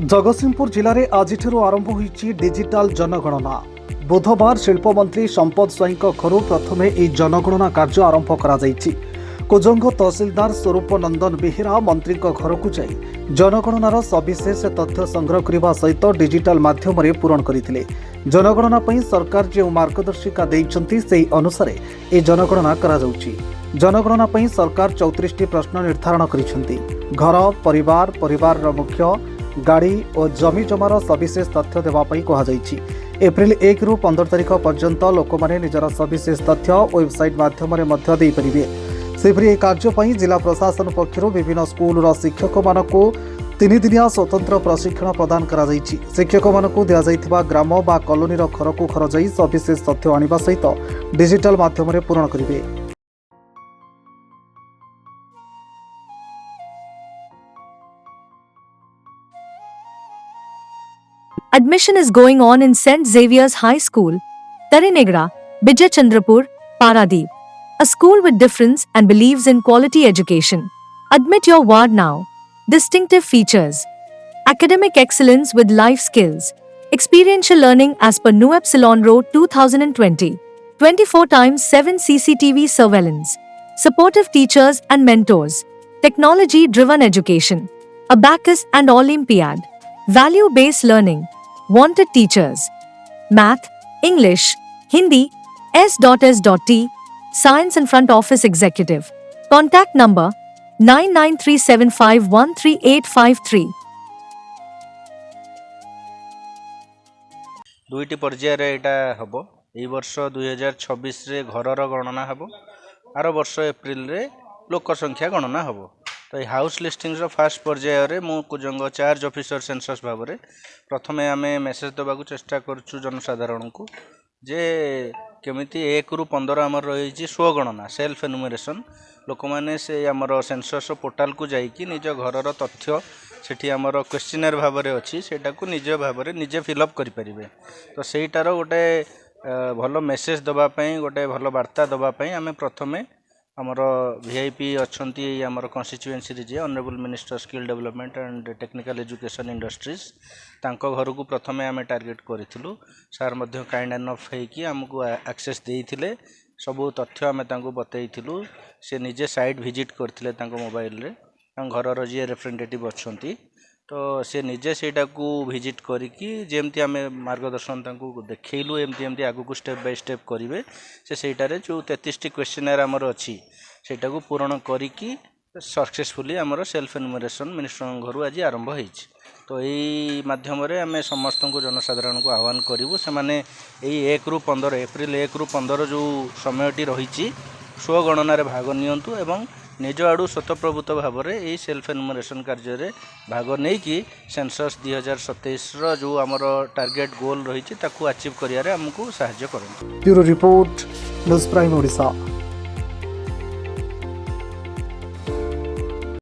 जगतसिंहपुर जिले में आज आरंभ होईची डिजिटाल जनगणना। बुधवार शिल्पमंत्री संपद स्वाई घर प्रथम यह जनगणना कार्य आरंभ करा जायछि। कोजंग तहसिलदार स्वरूप नंदन बेहेरा मंत्री घर को जाई जनगणनार सविशेष तथ्य संग्रह करने सहित डिजिटाल माध्यम पूरण करते। जनगणना पर सरकार जो मार्गदर्शिका देइछन्ति सेही अनुसार ए जनगणना करा जाउछि। जनगणना पर सरकार 34टी प्रश्न निर्धारण करिसेंति। घर परिवार परिवार मुख्य गाड़ी और जमी जमार सविशेष तथ्य देवाई कहुଯାଇଛି। एप्रिल 1 रु 15 तारिख पर्यंत लोक मैंने निजर सविशेष तथ्य वेबसाइट माध्यम सेपरी यह कार्य जिला प्रशासन पक्षर विभिन्न स्कूल शिक्षक मानक 3 दिनिया स्वतंत्र प्रशिक्षण प्रदान करा जायछि। शिक्षक मानक दिया जायथिबा ग्राम बा कॉलोनी घर को घर जाई सविशेष तथ्य आनिबा सहित डिजिटल माध्यम पूरण करिवे। Admission is going on in St. Xavier's High School, Tarinegra, Bijay Chandrapur, Paradeep. A school with difference and believes in quality education. Admit your ward now. Distinctive features: academic excellence with life skills, experiential learning as per New Epsilon Road 2020, 24/7 CCTV surveillance, supportive teachers and mentors, technology-driven education, abacus and Olympiad, value-based learning, wanted teachers, math, English, Hindi, S.S.T, Science and Front Office Executive. Contact number 9937513853. दुईटी पर्यायर यहाँ हम यही वर्ष 2026 रे घरर गणना हम are वर्ष April रे लोक संख्या गणना हम। तो ये हाउस लिस्टिंग फास्ट पर्यायर मु कुजंग चार्ज ऑफिसर सेंसस भाव में प्रथम आम मेसेज देवाक चेष्टा करूँ जनसाधारण को जे केमिति 1 रु 15 आमर रही स्वगणना सेल्फ एनुमरेशन लोक मैंने से आमर सेंसस पोर्टाल को जाइए निज घरर तथ्य सेठी आमर क्वेश्चनर भाव में अच्छी सेटा को निज भाव में निजे फिलअप करें। तो सहीटार गोटे भल मेसेज देवाई गोटे भल वार्ता देवाई आम प्रथमे आमर वीआईपी अच्छी आमर कन्स्टिट्युएंसी जे honourable minister skill development and technical education industries तांको घर को प्रथम आम टार्गेट करूँ। सार मध्य काइंड एनफ होइकी आमको एक्सेस देइथिले सबू तथ्य आम बतईलु। से निजे साइट विजिट करते मोबाइल रे घर जी रिप्रेजेंटेटिव अच्छा तो सी निजे सेटा को विजिट करिकी जेमती आम मार्गदर्शन देखलु एमती एमती आगु स्टेप बाय स्टेप करेंगे से सेटारे जो 33टी क्वेश्चनर आमर अच्छी सेटा को पूरण करिकी सक्सेसफुली आमर सेल्फ एनुमरेशन मिनिस्टर घर आज आरंभ होइछि। तो यही माध्यम आम समस्त को जनसाधारण को आह्वान करूँ से माने यही 1 रु 15 एप्रिल 1 रु 15 जो समयटी रही स्वगणन भाग नियंतु एवं निज आड़ू स्वतःप्रभुत्व भाव में यही सेल्फ एनुमरेशन कार्य में भाग नहीं कि सेंसस 2027 जो आमर टार्गेट गोल रही अचीव करियारे हमको सहायता करते। Bureau report news prime Odisha.